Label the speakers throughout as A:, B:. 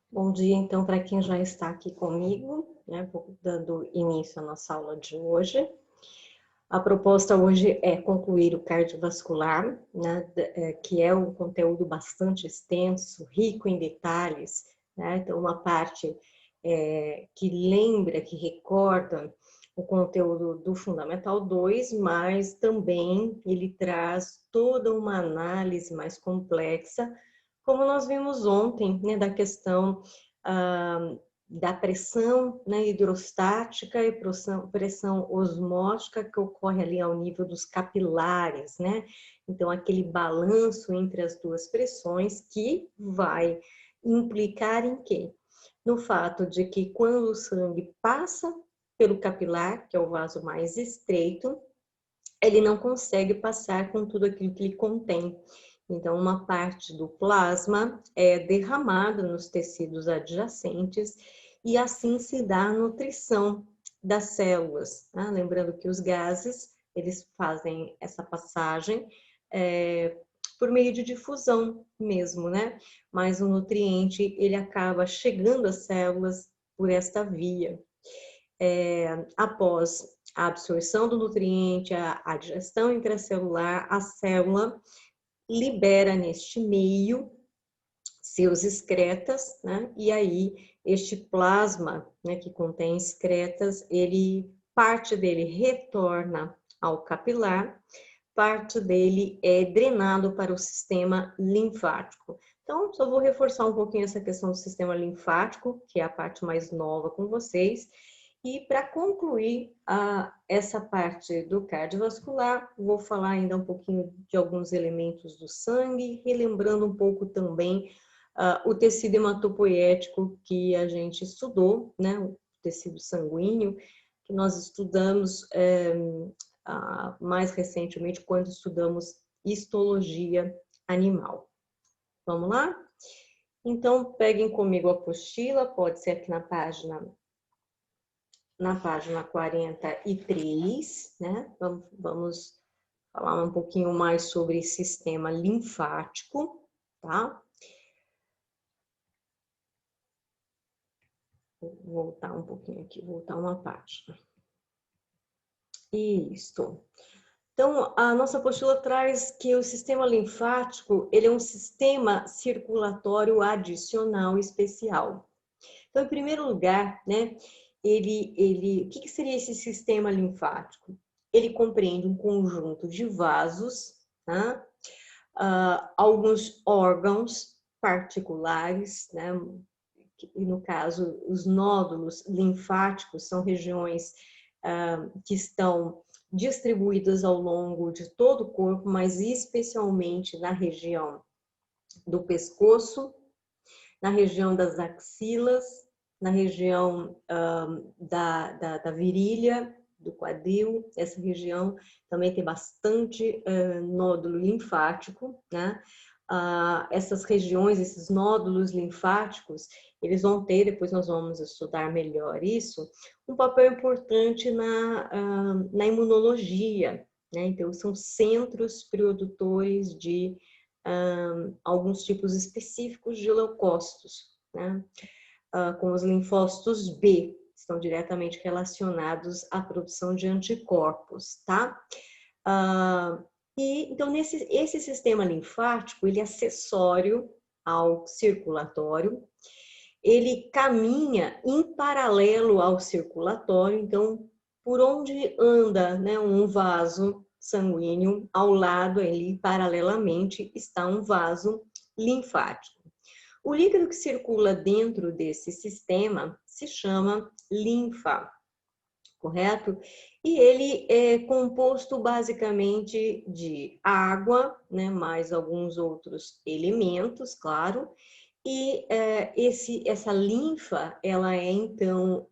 A: Bom dia, então, para quem já está aqui comigo, né? Vou dando início à nossa aula de hoje. A proposta hoje é concluir o cardiovascular, né? Que é um conteúdo bastante extenso, rico em detalhes, né? Então, uma parte que lembra, que recorda o conteúdo do Fundamental 2, mas também ele traz toda uma análise mais complexa, como nós vimos ontem, né, da questão ah, da pressão, né, hidrostática e pressão osmótica que ocorre ali ao nível dos capilares, né? Então, aquele balanço entre as duas pressões que vai implicar em quê? No fato de que quando o sangue passa pelo capilar, que é o vaso mais estreito, ele não consegue passar com tudo aquilo que ele contém. Então, uma parte do plasma é derramada nos tecidos adjacentes e assim se dá a nutrição das células. Tá? Lembrando que os gases, eles fazem essa passagem por meio de difusão mesmo, né? Mas o nutriente, ele acaba chegando às células por esta via. Após a absorção do nutriente, a digestão intracelular, a célula libera neste meio seus excretas, né? E aí este plasma, né, que contém excretas, parte dele retorna ao capilar, parte dele é drenado para o sistema linfático. Então, só vou reforçar um pouquinho essa questão do sistema linfático, que é a parte mais nova com vocês. E para concluir essa parte do cardiovascular, vou falar ainda um pouquinho de alguns elementos do sangue, relembrando um pouco também o tecido hematopoético que a gente estudou, né? O tecido sanguíneo, que nós estudamos mais recentemente quando estudamos histologia animal. Vamos lá? Então, peguem comigo a apostila, pode ser aqui na página 43, né? Vamos falar um pouquinho mais sobre sistema linfático, tá? Vou voltar um pouquinho aqui, voltar uma página. Isso. Então, a nossa apostila traz que o sistema linfático, ele é um sistema circulatório adicional especial. Então, em primeiro lugar, né, o que seria esse sistema linfático? Ele compreende um conjunto de vasos, tá? Alguns órgãos particulares, né? E no caso, os nódulos linfáticos são regiões que estão distribuídas ao longo de todo o corpo, mas especialmente na região do pescoço, na região das axilas, na região da virilha, do quadril. Essa região também tem bastante nódulo linfático, né? Essas regiões, esses nódulos linfáticos, eles vão ter, depois nós vamos estudar melhor isso, um papel importante na imunologia, né? Então, são centros produtores de alguns tipos específicos de leucócitos, né? Com os linfócitos B, estão diretamente relacionados à produção de anticorpos, tá? Então, esse sistema linfático, ele é acessório ao circulatório, ele caminha em paralelo ao circulatório, então, por onde anda, né, um vaso sanguíneo, ao lado, ali, paralelamente, está um vaso linfático. O líquido que circula dentro desse sistema se chama linfa, correto? E ele é composto basicamente de água, né, mais alguns outros elementos, claro, e essa linfa, ela é então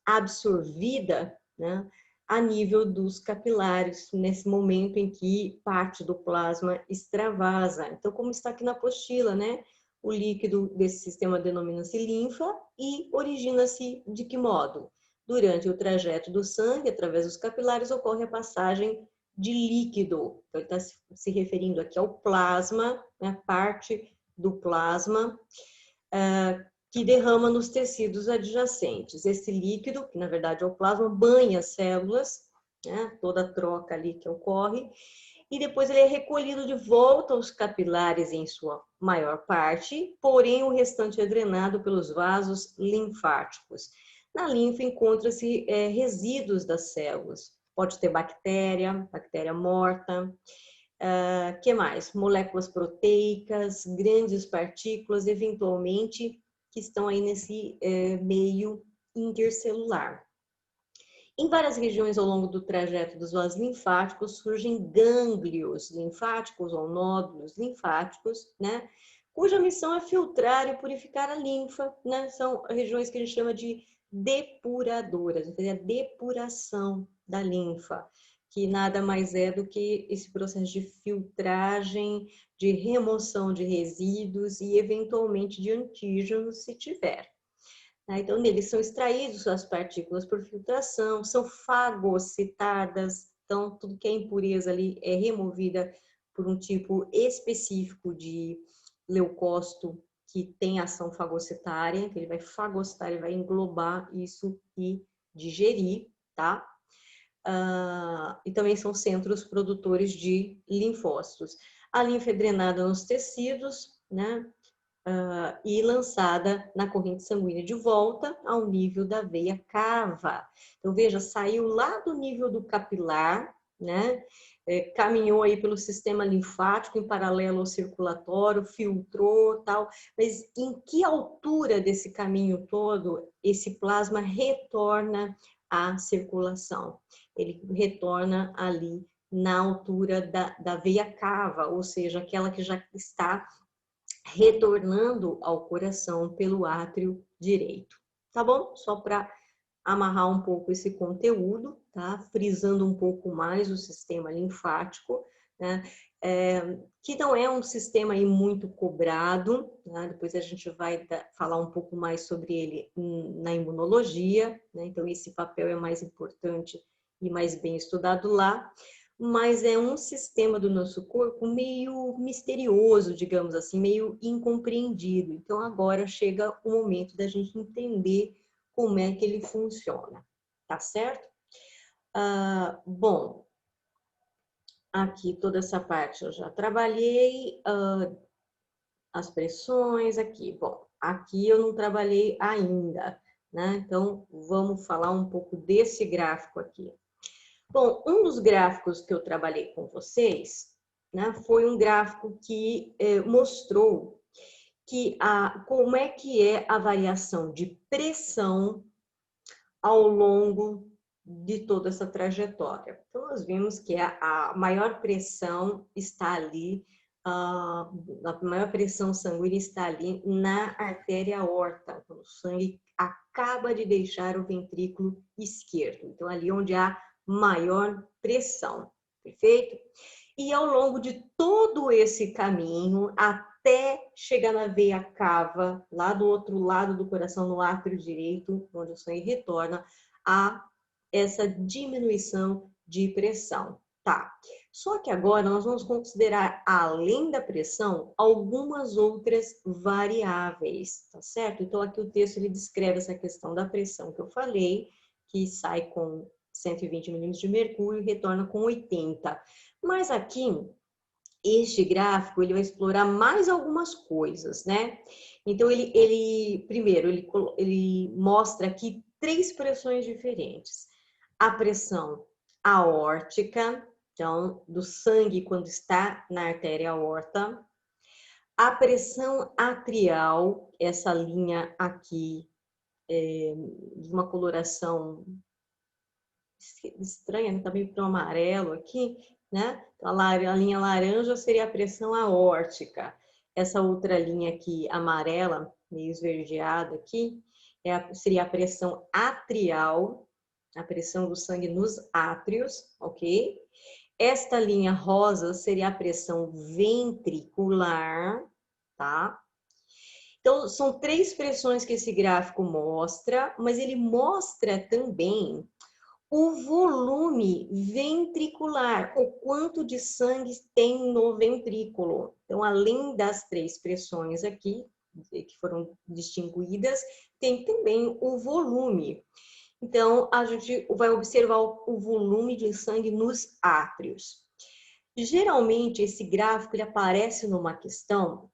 A: absorvida, né, a nível dos capilares, nesse momento em que parte do plasma extravasa. Então, como está aqui na apostila, né, o líquido desse sistema denomina-se linfa e origina-se de que modo? Durante o trajeto do sangue, através dos capilares, ocorre a passagem de líquido. Então, ele está se referindo aqui ao plasma, né, parte do plasma, que derrama nos tecidos adjacentes. Esse líquido, que na verdade é o plasma, banha as células, né, toda a troca ali que ocorre, e depois ele é recolhido de volta aos capilares em sua maior parte, porém o restante é drenado pelos vasos linfáticos. Na linfa encontra-se resíduos das células. Pode ter bactéria morta, que mais? Moléculas proteicas, grandes partículas, eventualmente, que estão aí nesse meio intercelular. Em várias regiões ao longo do trajeto dos vasos linfáticos surgem gânglios linfáticos ou nódulos linfáticos, né? Cuja missão é filtrar e purificar a linfa, né? São regiões que a gente chama de depuradoras, a depuração da linfa, que nada mais é do que esse processo de filtragem, de remoção de resíduos e eventualmente de antígenos, se tiver. Então, neles são extraídos as partículas por filtração, são fagocitadas, então tudo que é impureza ali é removida por um tipo específico de leucócito que tem ação fagocitária, que ele vai fagocitar, ele vai englobar isso e digerir, tá? E também são centros produtores de linfócitos. A linfa é drenada nos tecidos, né? E lançada na corrente sanguínea de volta ao nível da veia cava. Então, veja, saiu lá do nível do capilar, né? Caminhou aí pelo sistema linfático em paralelo ao circulatório, filtrou, tal. Mas em que altura desse caminho todo esse plasma retorna à circulação? Ele retorna ali na altura da veia cava, ou seja, aquela que já está retornando ao coração pelo átrio direito. Tá bom? Só para amarrar um pouco esse conteúdo, tá? Frisando um pouco mais o sistema linfático, né? Que não é um sistema aí muito cobrado, né? Depois a gente vai falar um pouco mais sobre ele na imunologia, né? Então esse papel é mais importante e mais bem estudado lá, mas é um sistema do nosso corpo meio misterioso, digamos assim, meio incompreendido. Então agora chega o momento da gente entender como é que ele funciona, tá certo? Bom, aqui toda essa parte eu já trabalhei, as pressões aqui. Bom, aqui eu não trabalhei ainda, né? Então vamos falar um pouco desse gráfico aqui. Bom, um dos gráficos que eu trabalhei com vocês, né, foi um gráfico que mostrou que como é que é a variação de pressão ao longo de toda essa trajetória. Então, nós vimos que a maior pressão está ali, a maior pressão sanguínea está ali na artéria aorta, quando o sangue acaba de deixar o ventrículo esquerdo. Então, ali onde há maior pressão, perfeito? E ao longo de todo esse caminho, até chegar na veia cava, lá do outro lado do coração, no átrio direito, onde o sangue retorna, há essa diminuição de pressão, tá? Só que agora nós vamos considerar, além da pressão, algumas outras variáveis, tá certo? Então aqui o texto ele descreve essa questão da pressão que eu falei, que sai com 120 milímetros de mercúrio e retorna com 80. Mas aqui, este gráfico, ele vai explorar mais algumas coisas, né? Então, primeiro, ele mostra aqui 3 pressões diferentes. A pressão aórtica, então, do sangue quando está na artéria aorta. A pressão atrial, essa linha aqui, de uma coloração estranha, tá meio para o amarelo aqui, né? A linha laranja seria a pressão aórtica. Essa outra linha aqui, amarela, meio esverdeada aqui, seria a pressão atrial, a pressão do sangue nos átrios, ok? Esta linha rosa seria a pressão ventricular, tá? Então, são 3 pressões que esse gráfico mostra, mas ele mostra também o volume ventricular, o quanto de sangue tem no ventrículo. Então, além das 3 pressões aqui, que foram distinguidas, tem também o volume. Então, a gente vai observar o volume de sangue nos átrios. Geralmente, esse gráfico ele aparece numa questão,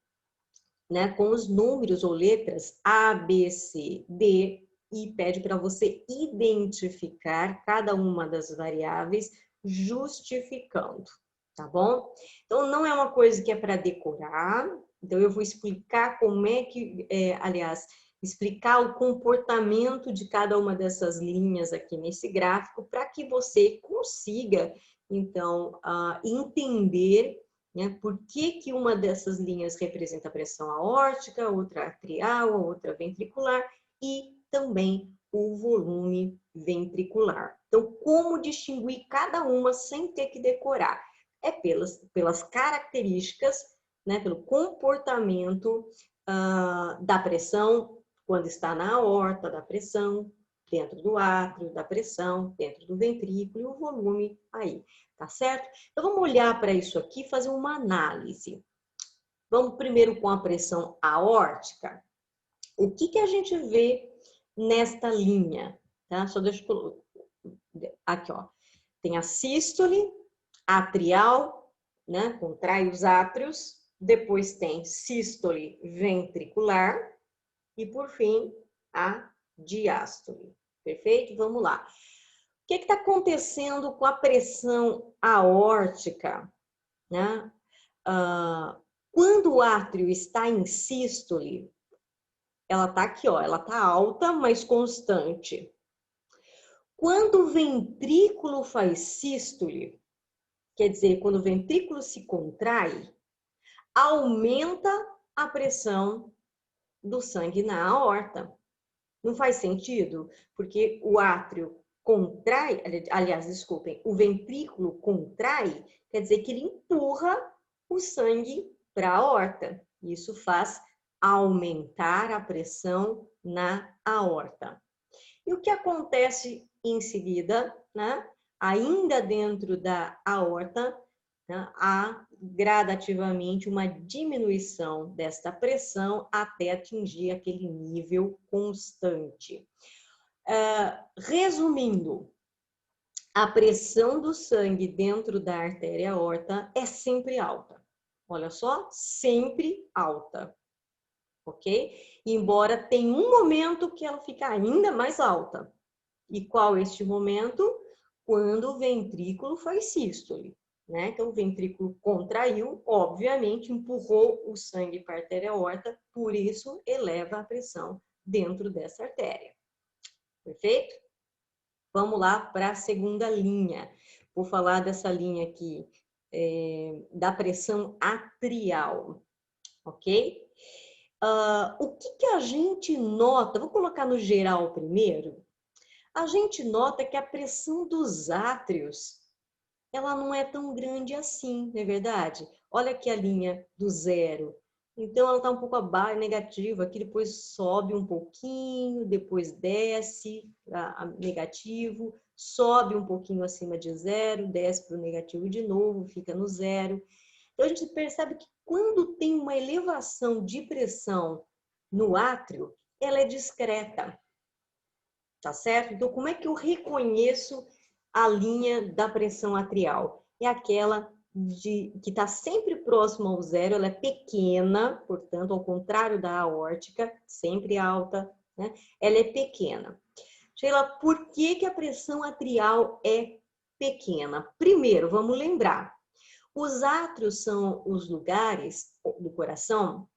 A: né, com os números ou letras A, B, C, D, e pede para você identificar cada uma das variáveis, justificando, tá bom? Então, não é uma coisa que é para decorar, então eu vou explicar como é que, aliás, explicar o comportamento de cada uma dessas linhas aqui nesse gráfico, para que você consiga, então, entender, né, por que uma dessas linhas representa a pressão aórtica, outra atrial, a outra ventricular e também o volume ventricular. Então, como distinguir cada uma sem ter que decorar? É pelas características, né, pelo comportamento da pressão, quando está na aorta, da pressão dentro do átrio, da pressão dentro do ventrículo e o volume aí, tá certo? Então, vamos olhar para isso aqui e fazer uma análise. Vamos primeiro com a pressão aórtica. O que a gente vê nesta linha? Tá? Só deixa eu... Aqui, ó. Tem a sístole atrial, né? Contrai os átrios. Depois tem sístole ventricular. E, por fim, a diástole. Perfeito? Vamos lá. O que está acontecendo com a pressão aórtica, né? Quando o átrio está em sístole, ela está aqui, ó, ela está alta, mas constante. Quando o ventrículo faz sístole, quer dizer, quando o ventrículo se contrai, aumenta a pressão do sangue na aorta. Não faz sentido, porque o átrio contrai, aliás, desculpem, o ventrículo contrai, quer dizer que ele empurra o sangue para a aorta. Isso faz aumentar a pressão na aorta. E o que acontece em seguida, né? Ainda dentro da aorta, né? Há gradativamente uma diminuição desta pressão até atingir aquele nível constante. Resumindo, a pressão do sangue dentro da artéria aorta é sempre alta. Olha só, sempre alta, ok? Embora tenha um momento que ela fica ainda mais alta. E qual é este momento? Quando o ventrículo faz sístole, né? Então, o ventrículo contraiu, obviamente, empurrou o sangue para a artéria aorta, por isso eleva a pressão dentro dessa artéria. Perfeito? Vamos lá para a segunda linha. Vou falar dessa linha aqui, da pressão atrial, ok? O que a gente nota? Vou colocar no geral primeiro. A gente nota que a pressão dos átrios, ela não é tão grande assim, não é verdade? Olha aqui a linha do zero. Então, ela está um pouco abaixo, negativa, aqui depois sobe um pouquinho, depois desce a negativo, sobe um pouquinho acima de zero, desce para o negativo de novo, fica no zero. Então, a gente percebe que quando tem uma elevação de pressão no átrio, ela é discreta. Tá certo? Então, como é que eu reconheço a linha da pressão atrial? É aquela que está sempre próxima ao zero, ela é pequena, portanto, ao contrário da aórtica, sempre alta, né? Ela é pequena. Sheila, por que a pressão atrial é pequena? Primeiro, vamos lembrar, os átrios são os lugares do coração,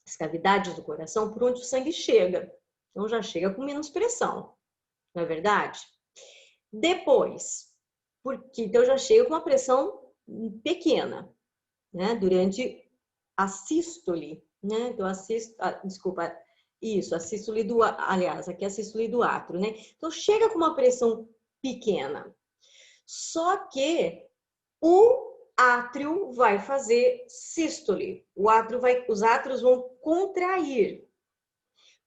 A: as cavidades do coração, por onde o sangue chega. Então, já chega com menos pressão. Não é verdade? Depois, porque então eu já chego com uma pressão pequena, né? Durante a sístole, né? Então, desculpa, isso, a sístole do, aliás, aqui é a sístole do átrio, né? Então, chega com uma pressão pequena. Só que o átrio vai fazer sístole. Os átrios vão contrair.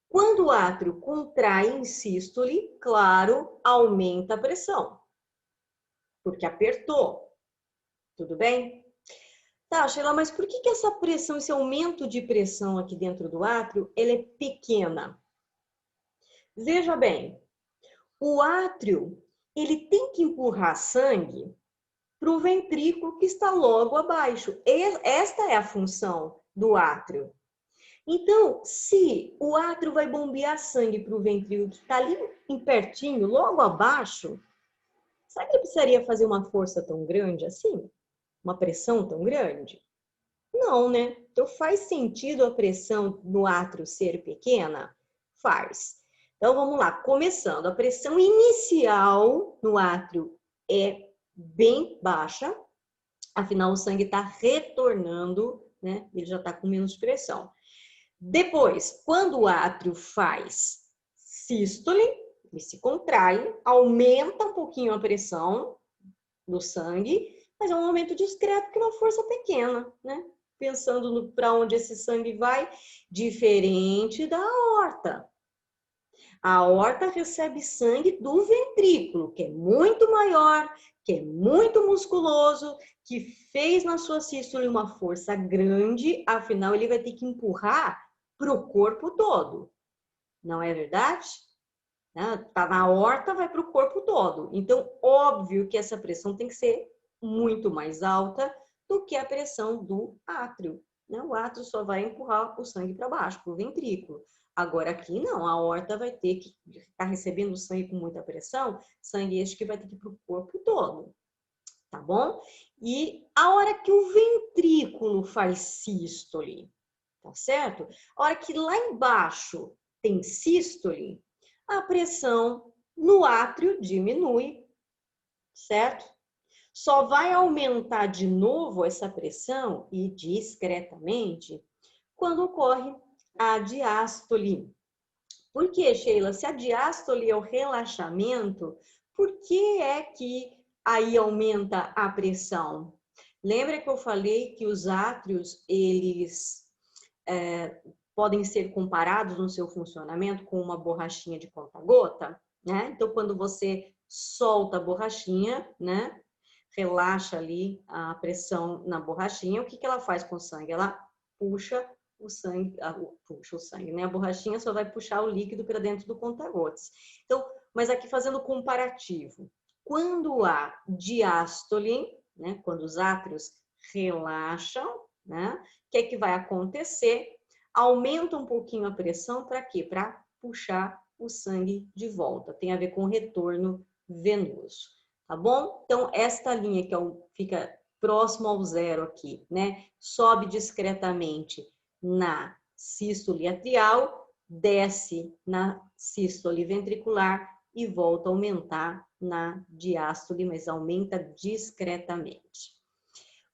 A: Quando o átrio contrai em sístole, claro, aumenta a pressão, porque apertou. Tudo bem? Tá, Sheila, mas por que essa pressão, esse aumento de pressão aqui dentro do átrio, ela é pequena? Veja bem, o átrio, ele tem que empurrar sangue para o ventrículo que está logo abaixo. Esta é a função do átrio. Então, se o átrio vai bombear sangue para o ventrículo que está ali pertinho, logo abaixo, será que ele precisaria fazer uma força tão grande assim? Uma pressão tão grande? Não, né? Então, faz sentido a pressão no átrio ser pequena? Faz. Então, vamos lá. Começando, a pressão inicial no átrio é bem baixa, afinal, o sangue está retornando, né? Ele já está com menos pressão. Depois, quando o átrio faz sístole, ele se contrai, aumenta um pouquinho a pressão do sangue, mas é um aumento discreto, que é uma força pequena, né? Pensando para onde esse sangue vai, diferente da aorta. A aorta recebe sangue do ventrículo, que é muito maior, que é muito musculoso, que fez na sua sístole uma força grande, afinal ele vai ter que empurrar para o corpo todo. Não é verdade? Tá na aorta, vai para o corpo todo. Então, óbvio que essa pressão tem que ser muito mais alta do que a pressão do átrio. O átrio só vai empurrar o sangue para baixo, para o ventrículo. Agora aqui não, a aorta vai ter que estar recebendo sangue com muita pressão, sangue este que vai ter que ir para o corpo todo. Tá bom? E a hora que o ventrículo faz sístole, tá certo? A hora que lá embaixo tem sístole, a pressão no átrio diminui, certo? Só vai aumentar de novo essa pressão, e discretamente, quando ocorre a diástole. Por que, Sheila? Se a diástole é o relaxamento, por que é que aí aumenta a pressão? Lembra que eu falei que os átrios, eles podem ser comparados no seu funcionamento com uma borrachinha de conta-gota, né? Então, quando você solta a borrachinha, né? Relaxa ali a pressão na borrachinha, o que ela faz com o sangue? Ela puxa o sangue, né? A borrachinha só vai puxar o líquido para dentro do conta-gotas. Então, mas aqui fazendo comparativo, quando há diástole, né? Quando os átrios relaxam, né? O que é que vai acontecer? Aumenta um pouquinho a pressão para quê? Para puxar o sangue de volta. Tem a ver com retorno venoso, tá bom? Então, esta linha que fica próximo ao zero aqui, né? Sobe discretamente na sístole atrial, desce na sístole ventricular e volta a aumentar na diástole, mas aumenta discretamente.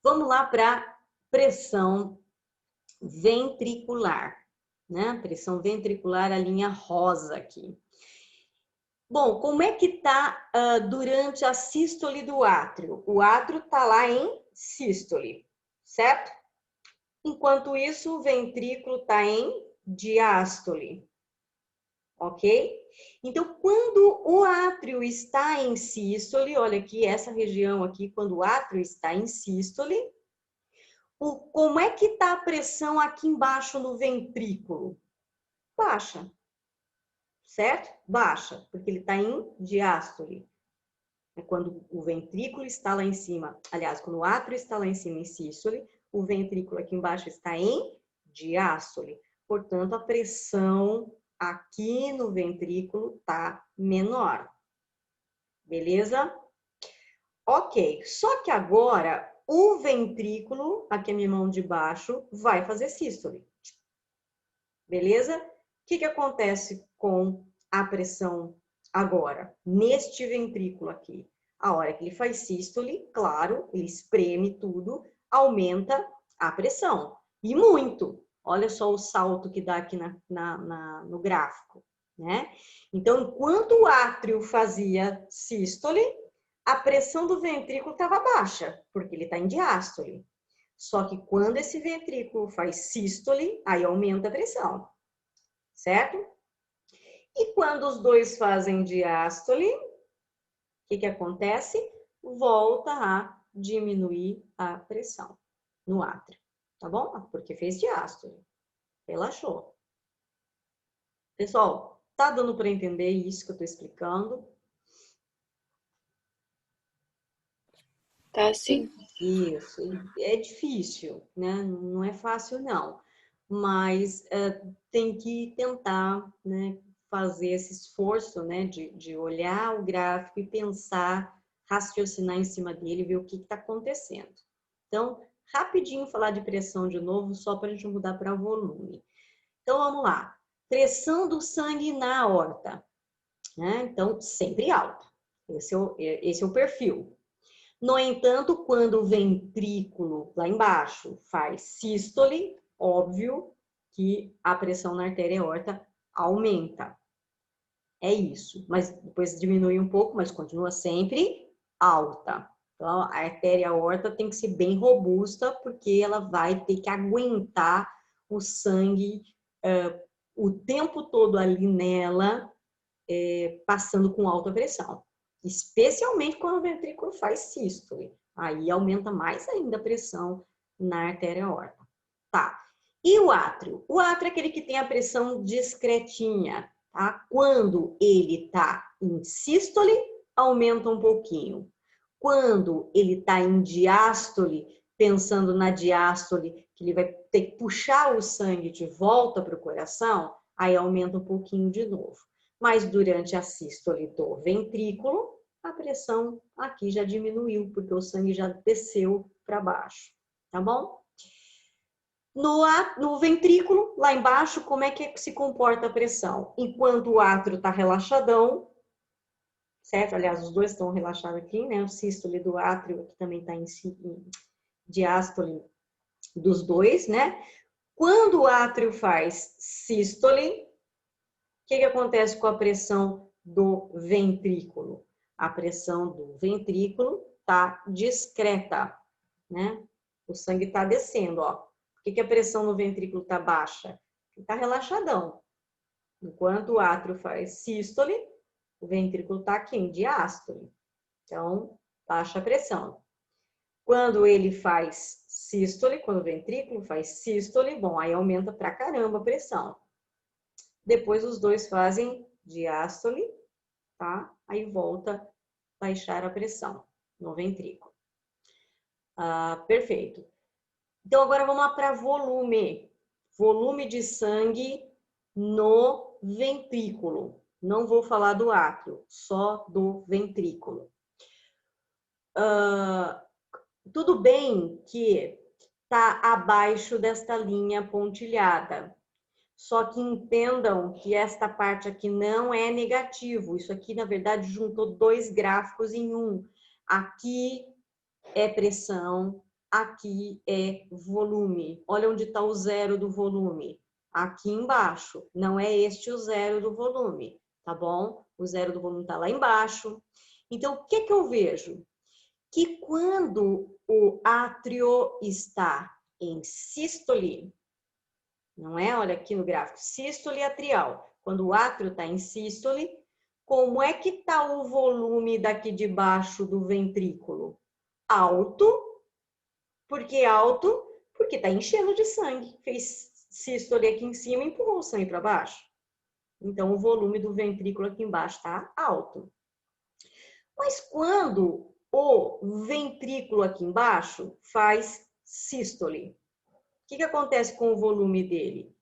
A: Vamos lá para pressão ventricular, né? Pressão ventricular, a linha rosa aqui. Bom, como é que tá durante a sístole do átrio? O átrio tá lá em sístole, certo? Enquanto isso, o ventrículo tá em diástole, ok? Então, quando o átrio está em sístole, olha aqui, essa região aqui, quando o átrio está em sístole, como é que tá a pressão aqui embaixo no ventrículo? Baixa, certo? Baixa, porque ele está em diástole. É quando o ventrículo está lá em cima, aliás, quando o átrio está lá em cima em sístole, o ventrículo aqui embaixo está em diástole. Portanto, a pressão aqui no ventrículo está menor. Beleza? Ok, só que agora o ventrículo, aqui a minha mão de baixo, vai fazer sístole. Beleza? O que acontece com a pressão agora? Neste ventrículo aqui. A hora que ele faz sístole, claro, ele espreme tudo, aumenta a pressão. E muito. Olha só o salto que dá aqui no gráfico, né? Então, enquanto o átrio fazia sístole, a pressão do ventrículo estava baixa, porque ele está em diástole. Só que quando esse ventrículo faz sístole, aí aumenta a pressão, certo? E quando os dois fazem diástole, o que acontece? Volta a diminuir a pressão. no átrio, tá bom? Porque fez diástole, relaxou. Pessoal, tá dando para entender isso que eu tô explicando?
B: Tá sim.
A: Isso, é difícil, né? Não é fácil, não. Mas tem que tentar, né, fazer esse esforço, né, de olhar o gráfico e pensar, raciocinar em cima dele, ver o que está acontecendo. Então, rapidinho falar de pressão de novo, só para a gente mudar para volume. Então, vamos lá. Pressão do sangue na aorta, né? Então, sempre alta. Esse é o perfil. No entanto, quando o ventrículo lá embaixo faz sístole, óbvio que a pressão na artéria aorta aumenta. É isso. Mas depois diminui um pouco, mas continua sempre alta. Então, a artéria aorta tem que ser bem robusta, porque ela vai ter que aguentar o sangue o tempo todo ali nela, passando com alta pressão. Especialmente quando o ventrículo faz sístole. Aí aumenta mais ainda a pressão na artéria aorta. Tá. E o átrio? O átrio é aquele que tem a pressão discretinha, tá? Quando ele tá em sístole, aumenta um pouquinho. Quando ele tá em diástole, pensando na diástole, que ele vai ter que puxar o sangue de volta para o coração, aí aumenta um pouquinho de novo. Mas durante a sístole do ventrículo, a pressão aqui já diminuiu, porque o sangue já desceu para baixo, tá bom? No ventrículo, lá embaixo, como é que se comporta a pressão? Enquanto o átrio está relaxadão, certo? Aliás, os dois estão relaxados aqui, né? O sístole do átrio aqui também está em diástole dos dois, né? Quando o átrio faz sístole, o que acontece com a pressão do ventrículo? A pressão do ventrículo está discreta, né? O sangue está descendo, ó. Por que a pressão no ventrículo está baixa? Está relaxadão. Enquanto o átrio faz sístole, o ventrículo está aqui em diástole. Então, baixa a pressão. Quando ele faz sístole, quando o ventrículo faz sístole, bom, aí aumenta pra caramba a pressão. Depois os dois fazem diástole, tá? Aí volta a baixar a pressão no ventrículo. Perfeito. Então, agora vamos para volume. Volume de sangue no ventrículo. Não vou falar do átrio, só do ventrículo. Tudo bem que está abaixo desta linha pontilhada. Só que entendam que esta parte aqui não é negativo. Isso aqui, na verdade, juntou dois gráficos em um. Aqui é pressão, aqui é volume. Olha onde está o zero do volume. Aqui embaixo. Não é este o zero do volume, tá bom? O zero do volume está lá embaixo. Então, o que eu vejo? Que quando o átrio está em sístole, não é? Olha aqui no gráfico, sístole atrial. Quando o átrio está em sístole, como é que está o volume daqui de baixo do ventrículo? Alto. Por que alto? Porque está enchendo de sangue. Fez sístole aqui em cima e empurrou o sangue para baixo. Então, o volume do ventrículo aqui embaixo está alto. Mas quando o ventrículo aqui embaixo faz sístole, o que acontece com o volume dele?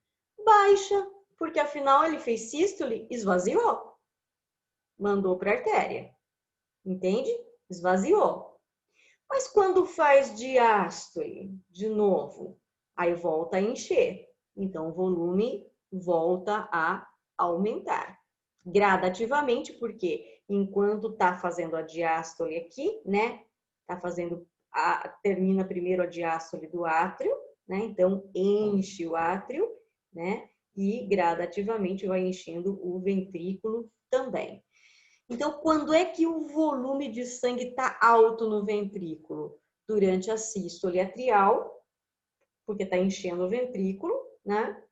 A: Baixa, porque afinal ele fez sístole, esvaziou. Mandou para a artéria. Entende? Esvaziou. Mas quando faz diástole, de novo, aí volta a encher. Então, o volume volta a aumentar. Gradativamente, porque enquanto está fazendo a diástole aqui, né? Termina primeiro a diástole do átrio, né? Então, enche o átrio, né? E gradativamente vai enchendo o ventrículo também. Então, quando é que o volume de sangue está alto no ventrículo? Durante a sístole atrial, porque está enchendo o ventrículo, né?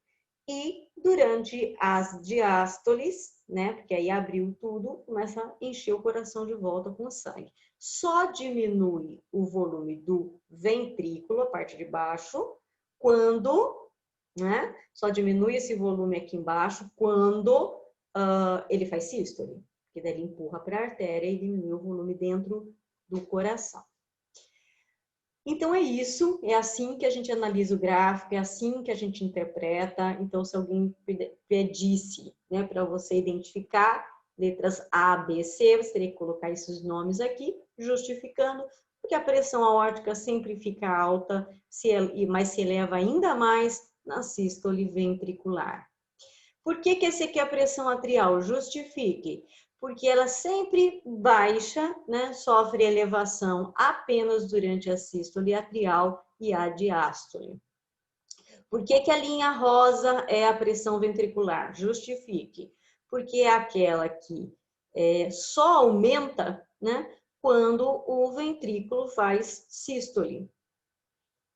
A: E durante as diástoles, né? Porque aí abriu tudo, começa a encher o coração de volta com sangue. Só diminui o volume do ventrículo, a parte de baixo, quando, né? Só diminui esse volume aqui embaixo quando ele faz sístole, porque daí ele empurra para a artéria e diminui o volume dentro do coração. Então é isso, é assim que a gente analisa o gráfico, é assim que a gente interpreta. Então, se alguém pedisse, né, para você identificar letras A, B, C, você teria que colocar esses nomes aqui, justificando, porque a pressão aórtica sempre fica alta, mas se eleva ainda mais na sístole ventricular. Por que esse aqui é a pressão atrial? Justifique. Porque ela sempre baixa, né? Sofre elevação apenas durante a sístole atrial e a diástole. Por que a linha rosa é a pressão ventricular? Justifique. Porque é aquela que só aumenta, né? Quando o ventrículo faz sístole,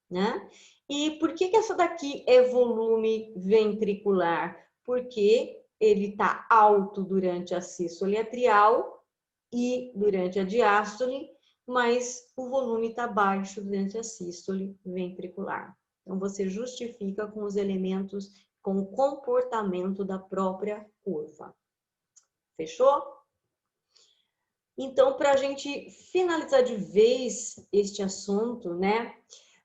A: né? E por que essa daqui é volume ventricular? Porque ele está alto durante a sístole atrial e durante a diástole, mas o volume está baixo durante a sístole ventricular. Então, você justifica com os elementos, com o comportamento da própria curva. Fechou? Então, para a gente finalizar de vez este assunto, né?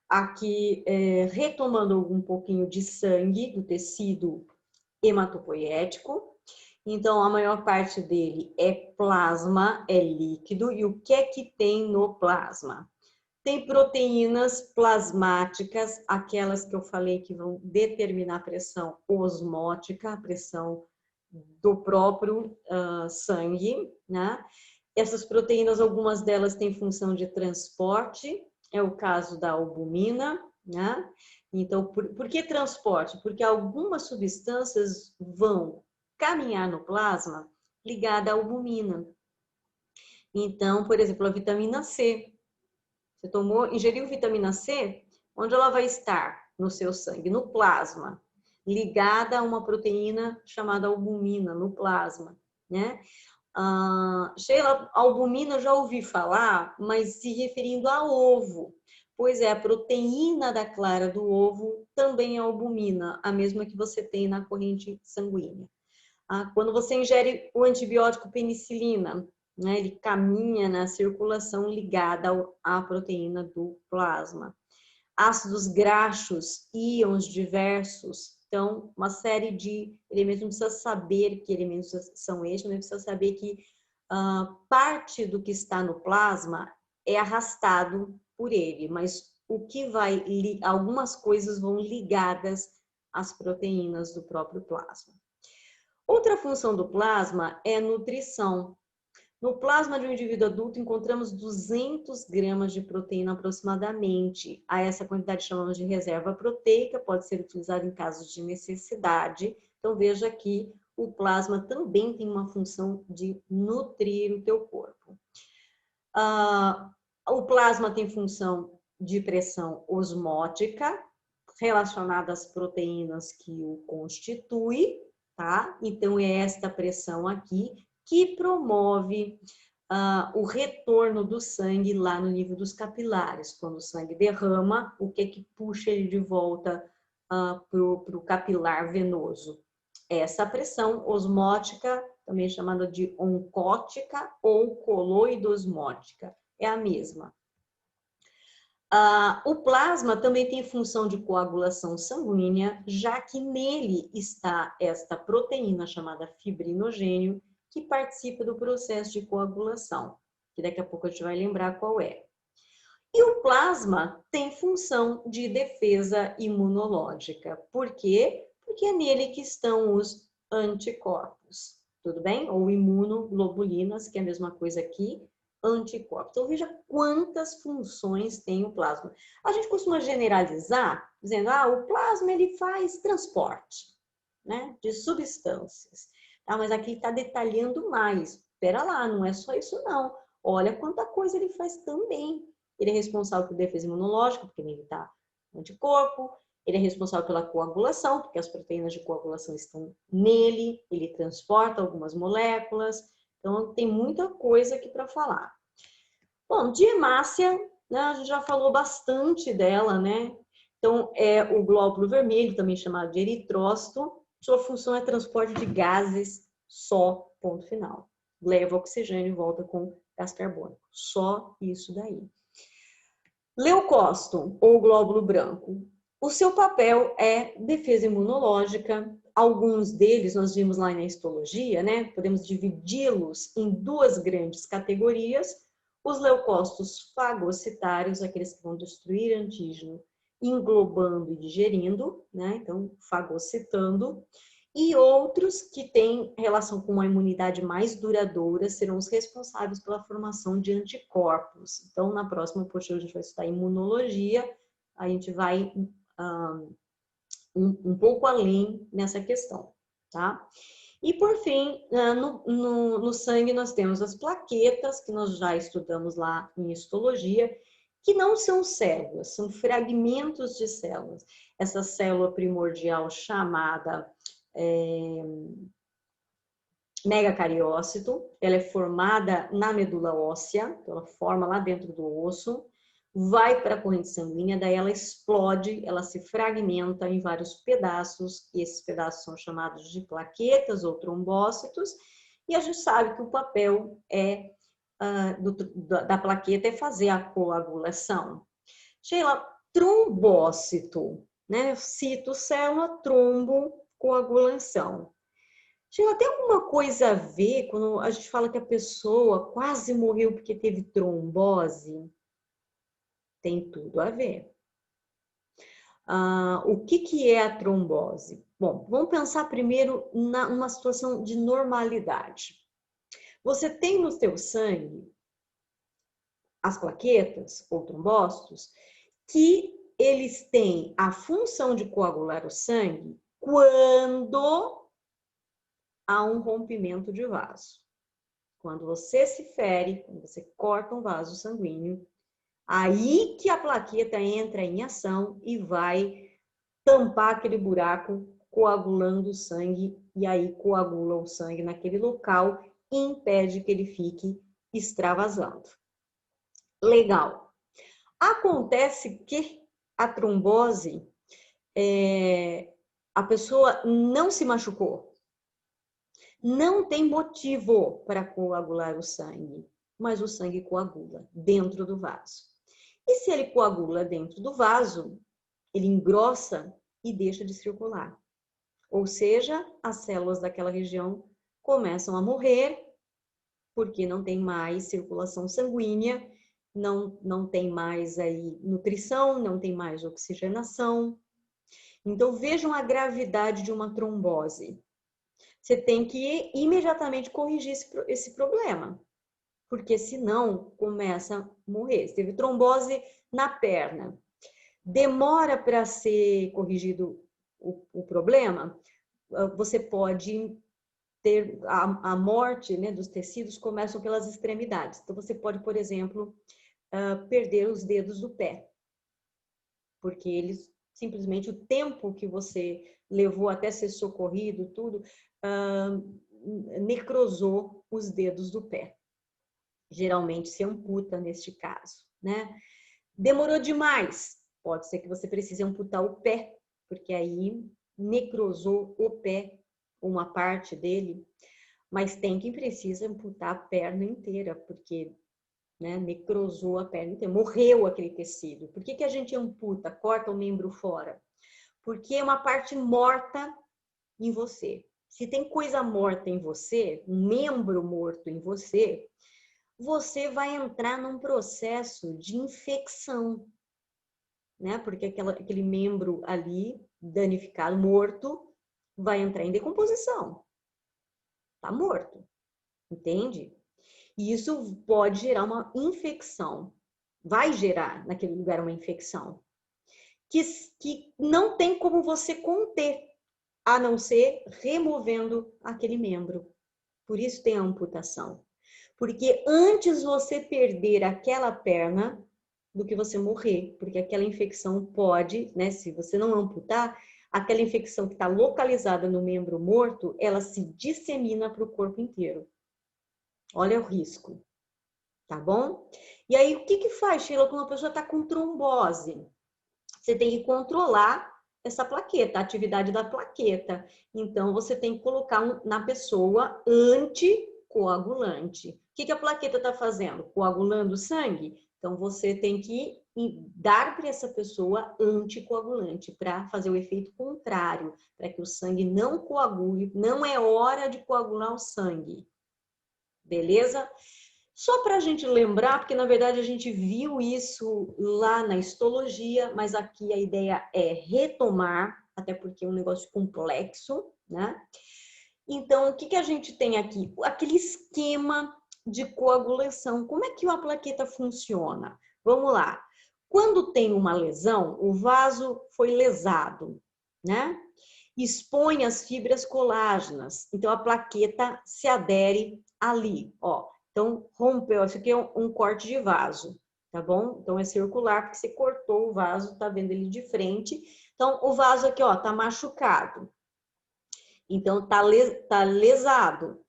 A: Aqui, retomando um pouquinho de sangue do tecido hematopoético. Então, a maior parte dele é plasma, é líquido. E o que é que tem no plasma? Tem proteínas plasmáticas, aquelas que eu falei que vão determinar a pressão osmótica, a pressão do próprio sangue, né? Essas proteínas, algumas delas têm função de transporte, é o caso da albumina, né? Então, por que transporte? Porque algumas substâncias vão caminhar no plasma ligada à albumina. Então, por exemplo, a vitamina C. Você ingeriu vitamina C, onde ela vai estar? No seu sangue, no plasma, ligada a uma proteína chamada albumina, no plasma, né? Sheila, albumina eu já ouvi falar, mas se referindo a ovo. Pois é, a proteína da clara do ovo também é albumina, a mesma que você tem na corrente sanguínea. Quando você ingere o antibiótico penicilina, né, ele caminha na circulação ligada à proteína do plasma. Ácidos graxos, íons diversos. Então, uma série de elementos, não precisa saber que elementos são estes, mas precisa saber que parte do que está no plasma é arrastado por ele, mas algumas coisas vão ligadas às proteínas do próprio plasma. Outra função do plasma é nutrição. No plasma de um indivíduo adulto, encontramos 200 gramas de proteína aproximadamente. A essa quantidade chamamos de reserva proteica, pode ser utilizada em casos de necessidade. Então, veja que o plasma também tem uma função de nutrir o teu corpo. O plasma tem função de pressão osmótica, relacionada às proteínas que o constituem, tá? Então, é esta pressão aqui que promove o retorno do sangue lá no nível dos capilares. Quando o sangue derrama, o que puxa ele de volta para o capilar venoso? Essa pressão osmótica, também chamada de oncótica ou coloidosmótica, é a mesma. O plasma também tem função de coagulação sanguínea, já que nele está esta proteína chamada fibrinogênio, que participa do processo de coagulação, que daqui a pouco a gente vai lembrar qual é. E o plasma tem função de defesa imunológica. Por quê? Porque é nele que estão os anticorpos, tudo bem? Ou imunoglobulinas, que é a mesma coisa aqui, anticorpos. Então, veja quantas funções tem o plasma. A gente costuma generalizar, dizendo, o plasma ele faz transporte, né, de substâncias. Mas aqui está detalhando mais. Espera lá, não é só isso não. Olha quanta coisa ele faz também. Ele é responsável por defesa imunológica, porque nele está anticorpo. Ele é responsável pela coagulação, porque as proteínas de coagulação estão nele. Ele transporta algumas moléculas. Então, tem muita coisa aqui para falar. Bom, de hemácia, né, a gente já falou bastante dela, né? Então, é o glóbulo vermelho, também chamado de eritrócito. Sua função é transporte de gases só, ponto final. Leva oxigênio e volta com gás carbônico. Só isso daí. Leucócito, ou glóbulo branco. O seu papel é defesa imunológica. Alguns deles nós vimos lá na histologia, né? Podemos dividi-los em duas grandes categorias. Os leucócitos fagocitários, aqueles que vão destruir antígeno, englobando e digerindo, né? Então, fagocitando. E outros que têm relação com uma imunidade mais duradoura serão os responsáveis pela formação de anticorpos. Então, na próxima apostila, a gente vai estudar imunologia, a gente vai um pouco além nessa questão, tá? E, por fim, no sangue nós temos as plaquetas, que nós já estudamos lá em histologia, que não são células, são fragmentos de células. Essa célula primordial chamada megacariócito, ela é formada na medula óssea, então ela forma lá dentro do osso, vai para a corrente sanguínea, daí ela explode, ela se fragmenta em vários pedaços, e esses pedaços são chamados de plaquetas ou trombócitos, e a gente sabe que o papel da plaqueta é fazer a coagulação. Sheila, trombócito, né? Citocélula, trombo, coagulação. Sheila, tem alguma coisa a ver quando a gente fala que a pessoa quase morreu porque teve trombose? Tem tudo a ver. O que é a trombose? Bom, vamos pensar primeiro numa situação de normalidade. Você tem no seu sangue as plaquetas ou trombócitos que eles têm a função de coagular o sangue quando há um rompimento de vaso. Quando você se fere, quando você corta um vaso sanguíneo, aí que a plaqueta entra em ação e vai tampar aquele buraco, coagulando o sangue, e aí coagula o sangue naquele local e impede que ele fique extravasando. Legal. Acontece que a trombose, a pessoa não se machucou, não tem motivo para coagular o sangue, mas o sangue coagula dentro do vaso. E se ele coagula dentro do vaso, ele engrossa e deixa de circular. Ou seja, as células daquela região começam a morrer porque não tem mais circulação sanguínea, não tem mais aí nutrição, não tem mais oxigenação. Então vejam a gravidade de uma trombose. Você tem que imediatamente corrigir esse problema, porque senão começa a morrer. Você teve trombose na perna. Demora para ser corrigido o problema, você pode ter a morte, né, dos tecidos começam pelas extremidades. Então você pode, por exemplo, perder os dedos do pé, porque eles simplesmente o tempo que você levou até ser socorrido, tudo, necrosou os dedos do pé. Geralmente se amputa neste caso, né? Demorou demais, pode ser que você precise amputar o pé, porque aí necrosou o pé, uma parte dele, mas tem quem precisa amputar a perna inteira, porque, né, necrosou a perna inteira, morreu aquele tecido. Por que a gente amputa, corta o membro fora? Porque é uma parte morta em você. Se tem coisa morta em você, um membro morto em você, você vai entrar num processo de infecção, né? Porque aquele membro ali, danificado, morto, vai entrar em decomposição. Tá morto, entende? E isso pode gerar uma infecção. Vai gerar naquele lugar uma infecção. Que não tem como você conter, a não ser removendo aquele membro. Por isso tem a amputação. Porque antes você perder aquela perna do que você morrer, porque aquela infecção pode, né, se você não amputar, aquela infecção que está localizada no membro morto, ela se dissemina para o corpo inteiro. Olha o risco. tá bom? E aí, o que que faz, Sheila, quando a pessoa está com trombose? Você tem que controlar essa plaqueta, a atividade da plaqueta. Então, você tem que colocar na pessoa anticoagulante. O que que a plaqueta está fazendo? Coagulando o sangue? Então, você tem que dar para essa pessoa anticoagulante, para fazer o efeito contrário, para que o sangue não coagule, não é hora de coagular o sangue. Beleza? Só para a gente lembrar, porque na verdade a gente viu isso lá na histologia, mas aqui a ideia é retomar, até porque é um negócio complexo, né? Então, o que que a gente tem aqui? Aquele esquema de coagulação. Como é que a plaqueta funciona? Vamos lá. Quando tem uma lesão, o vaso foi lesado, né? Expõe as fibras colágenas. Então, a plaqueta se adere ali, ó. Então, rompeu. Isso aqui é um corte de vaso, tá bom? Então, é circular, porque você cortou o vaso, tá vendo ele de frente. Então, o vaso aqui, ó, tá machucado. Então, tá lesado.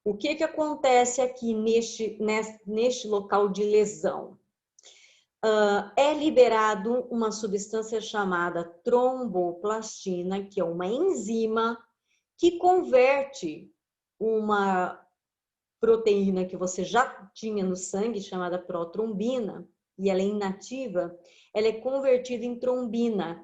A: O que que acontece aqui neste local de lesão? É liberado uma substância chamada tromboplastina, que é uma enzima que converte uma proteína que você já tinha no sangue, chamada protrombina, e ela é inativa, ela é convertida em trombina,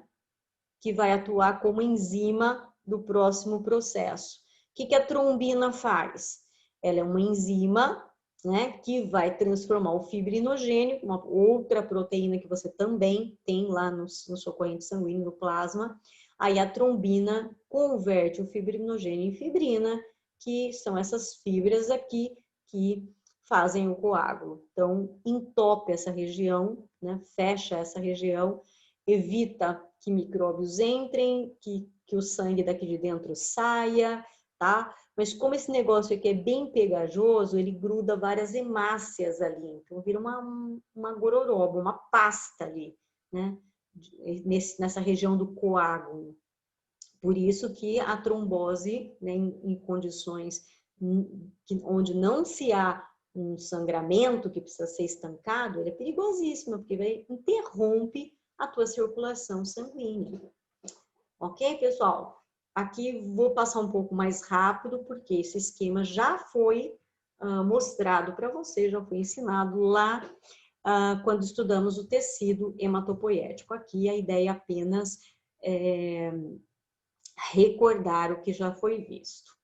A: que vai atuar como enzima do próximo processo. O que a trombina faz? Ela é uma enzima, né, que vai transformar o fibrinogênio, uma outra proteína que você também tem lá no sua corrente sanguínea, no plasma. Aí a trombina converte o fibrinogênio em fibrina, que são essas fibras aqui que fazem o coágulo. Então, entope essa região, né, fecha essa região, evita que micróbios entrem, que o sangue daqui de dentro saia, tá? Mas como esse negócio aqui é bem pegajoso, ele gruda várias hemácias ali, então vira uma gororoba, uma pasta ali, né? Nessa região do coágulo. Por isso que a trombose, né, em condições onde não se há um sangramento que precisa ser estancado, ele é perigosíssimo, porque vai interrompe a tua circulação sanguínea. Ok, pessoal? Aqui vou passar um pouco mais rápido, porque esse esquema já foi mostrado para você, já foi ensinado lá quando estudamos o tecido hematopoético. Aqui a ideia é apenas recordar o que já foi visto.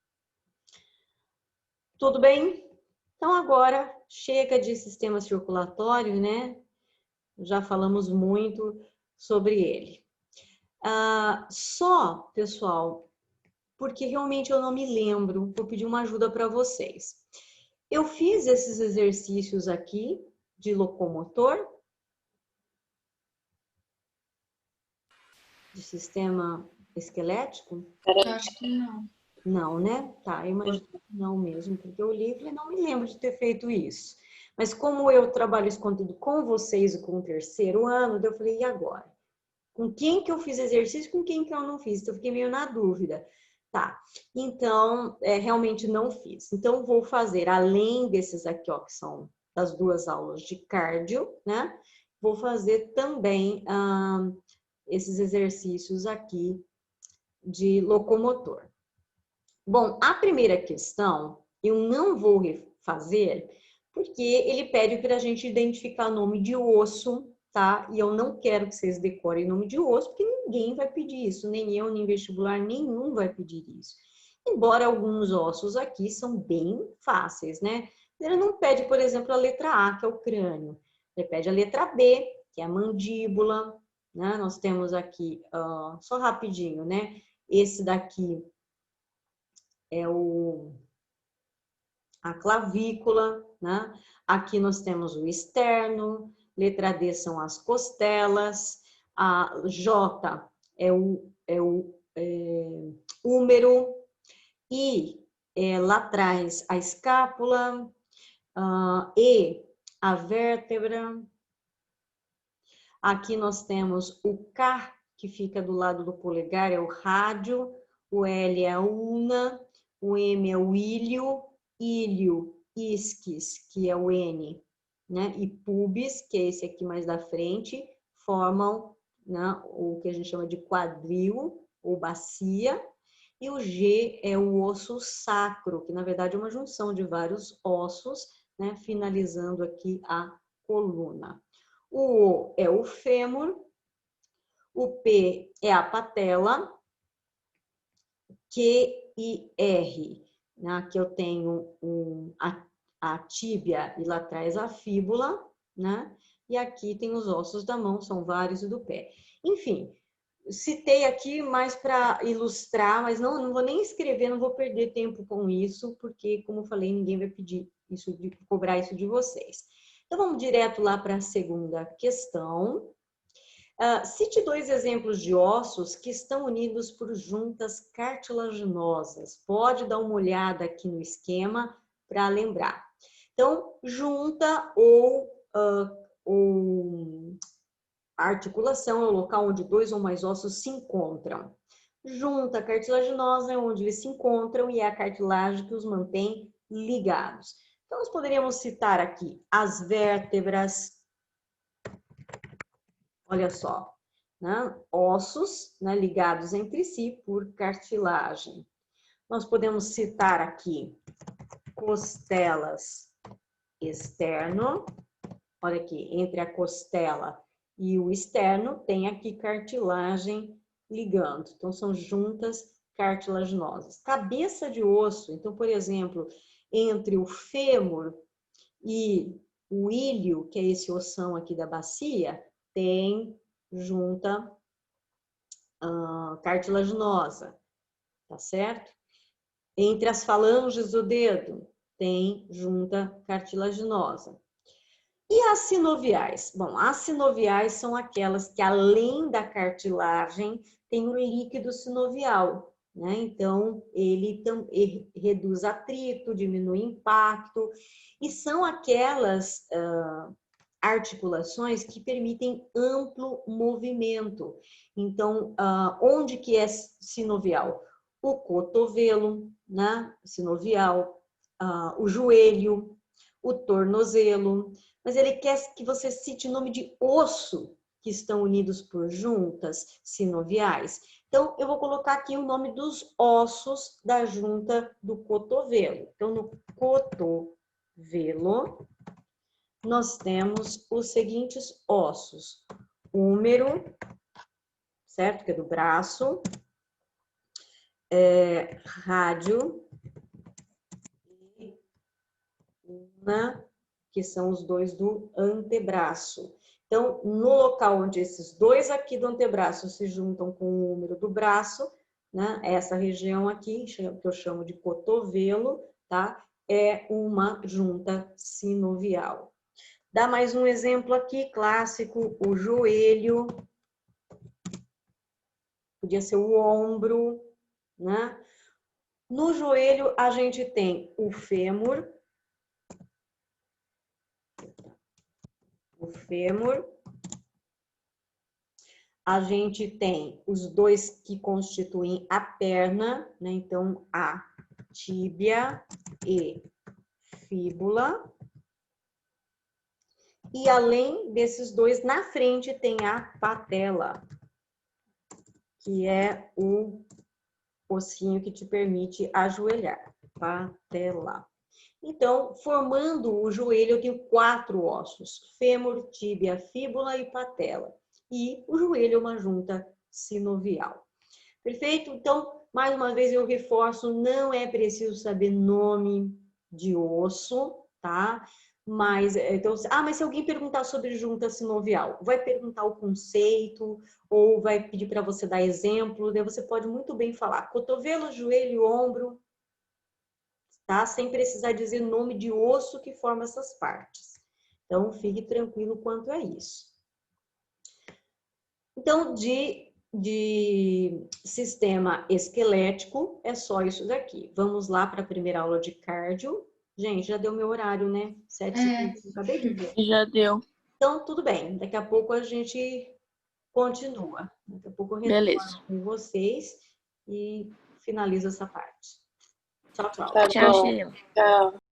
A: Tudo bem? Então agora chega de sistema circulatório, né? Já falamos muito sobre ele. Só, pessoal, porque realmente eu não me lembro, vou pedir uma ajuda para vocês. Eu fiz esses exercícios aqui de locomotor, de sistema esquelético?
B: Eu acho que não.
A: Não, né? Tá, eu imagino que não mesmo, porque eu li e não me lembro de ter feito isso. Mas como eu trabalho esse conteúdo com vocês e com o terceiro ano, eu falei, e agora? Com quem que eu fiz exercício, com quem que eu não fiz? Então, eu fiquei meio na dúvida. Tá, então, realmente não fiz. Então, vou fazer, além desses aqui, ó, que são das duas aulas de cardio, né? Vou fazer também esses exercícios aqui de locomotor. Bom, a primeira questão eu não vou fazer porque ele pede para a gente identificar nome de osso, tá? E eu não quero que vocês decorem nome de osso, porque ninguém vai pedir isso, nem eu, nem vestibular nenhum vai pedir isso. Embora alguns ossos aqui são bem fáceis, né? Ele não pede, por exemplo, a letra A, que é o crânio. Ele pede a letra B, que é a mandíbula, né? Nós temos aqui, só rapidinho, né? Esse daqui é a clavícula, né? Aqui nós temos o externo, letra D são as costelas, a J é o úmero, I é lá atrás a escápula, E a vértebra. Aqui nós temos o K, que fica do lado do polegar, é o rádio, o L é a ulna, o M é o ilho, isquis, que é o N, né, e pubis, que é esse aqui mais da frente, formam, né, o que a gente chama de quadril ou bacia, e o G é o osso sacro, que na verdade é uma junção de vários ossos, né, finalizando aqui a coluna. O O é o fêmur, o P é a patela, Q e R, né, aqui eu tenho a tíbia e lá atrás a fíbula, né? E aqui tem os ossos da mão, são vários, e do pé. Enfim, citei aqui mais para ilustrar, mas não vou nem escrever, não vou perder tempo com isso, porque, como eu falei, ninguém vai pedir isso, cobrar isso de vocês. Então, vamos direto lá para a segunda questão. Cite 2 exemplos de ossos que estão unidos por juntas cartilaginosas. Pode dar uma olhada aqui no esquema para lembrar. Então, junta ou articulação é o local onde 2 ou mais ossos se encontram. Junta cartilaginosa é onde eles se encontram e é a cartilagem que os mantém ligados. Então, nós poderíamos citar aqui as vértebras, olha só, né? Ossos, né, ligados entre si por cartilagem. Nós podemos citar aqui costelas externo, olha aqui, entre a costela e o externo tem aqui cartilagem ligando, então são juntas cartilaginosas. Cabeça de osso, então, por exemplo, entre o fêmur e o ilho, que é esse ossão aqui da bacia, tem junta cartilaginosa, tá certo? Entre as falanges do dedo, tem junta cartilaginosa. E as sinoviais? Bom, as sinoviais são aquelas que, além da cartilagem, tem o líquido sinovial, né? Então, ele reduz atrito, diminui impacto, e são aquelas articulações que permitem amplo movimento. Então, onde que é sinovial? O cotovelo, né? Sinovial, o joelho, o tornozelo, mas ele quer que você cite o nome de osso que estão unidos por juntas sinoviais. Então, eu vou colocar aqui o nome dos ossos da junta do cotovelo. Então, no cotovelo, nós temos os seguintes ossos. Húmero, certo? Que é do braço. Rádio e ulna, que são os dois do antebraço. Então, no local onde esses dois aqui do antebraço se juntam com o húmero do braço, né? Essa região aqui, que eu chamo de cotovelo, tá? É uma junta sinovial. Dá mais um exemplo aqui, clássico, o joelho. Podia ser o ombro, né? No joelho, a gente tem o fêmur. O fêmur. A gente tem os dois que constituem a perna, né? Então, a tíbia e fíbula. E além desses dois, na frente tem a patela, que é o ossinho que te permite ajoelhar. Patela. Então, formando o joelho, eu tenho 4 ossos: fêmur, tíbia, fíbula e patela. E o joelho é uma junta sinovial. Perfeito? Então, mais uma vez eu reforço, não é preciso saber nome de osso, tá? Mas, então, mas se alguém perguntar sobre junta sinovial, vai perguntar o conceito ou vai pedir para você dar exemplo, daí você pode muito bem falar cotovelo, joelho, ombro, tá? Sem precisar dizer nome de osso que forma essas partes. Então, fique tranquilo quanto a isso. Então, de sistema esquelético, é só isso daqui. Vamos lá para a primeira aula de cardio. Gente, já deu meu horário, né? 7h50, acabei de ver.
B: Já deu.
A: Então, tudo bem. Daqui a pouco a gente continua. Daqui a pouco eu
B: Beleza.
A: retorno com vocês e finalizo essa parte. Tchau, tchau.
C: Tá
B: Tchau,
C: bom.
B: Sheila.
C: Tchau.